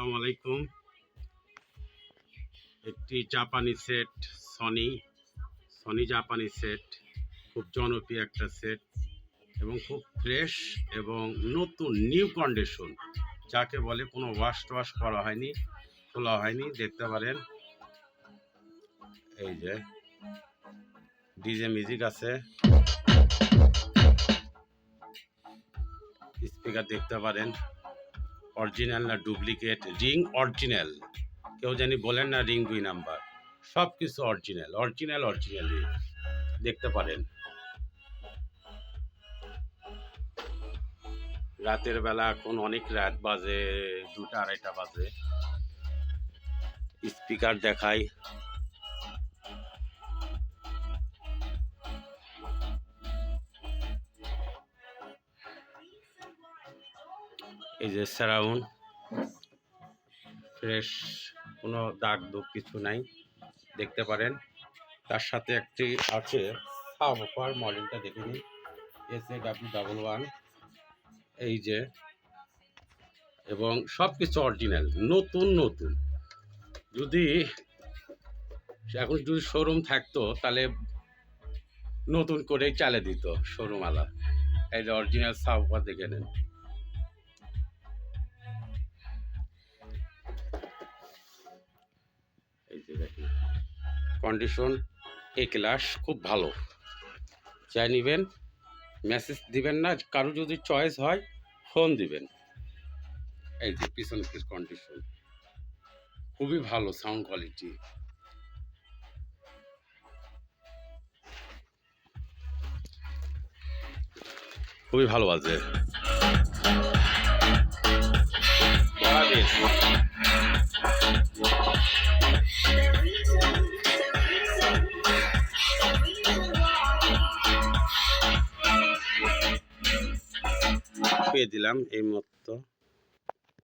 আসসালামু আলাইকুম। একটি জাপানি সেট, সনি জাপানি সেট, খুব জনপ্রিয় একটা সেট এবং খুব ফ্রেশ এবং নতুন নিউ কন্ডিশন, যাকে বলে কোনো ওয়াশ করা হয়নি, খোলা হয়নি। দেখতে পারেন এই যে ডিজে মিউজিক আছে, স্পিকার দেখতে পারেন অরিজিনাল না ডুপ্লিকেট, রিং অরিজিনাল, কেউ জানি বলেন না রিং 2 নাম্বার, সব কিছু অরিজিনাল দেখতে পারেন। রাতের বেলা এখন অনেক রাত বাজে, 2টা-2:30 বাজে। স্পিকার দেখাই, এই যে সারাউন্ড ফ্রেশ, কোনো দাগ দুগ কিছু নাই, দেখতে পারেন। তার সাথে একটি আছে সাবওয়ুফার, মডেলটা দেখে নিন, SA-W11, এই যে, এবং সব কিছু অরিজিনাল, নতুন। যদি এখন শোরুম থাকতো তাহলে নতুন করে চালে দিত শোরুম আলা। এই যে অরিজিনাল সাবওয়ুফার দেখে নেন। এই যে দেখেন, কন্ডিশন A ক্লাস, খুব ভালো। চাই নেবেন, মেসেজ দিবেন না, কারো যদি চয়েস হয় ফোন দিবেন। এই যে পিছনের কন্ডিশন খুবই ভালো, সাউন্ড কোয়ালিটি খুবই ভালো আছে। পেয়ে দিলাম এই মতো।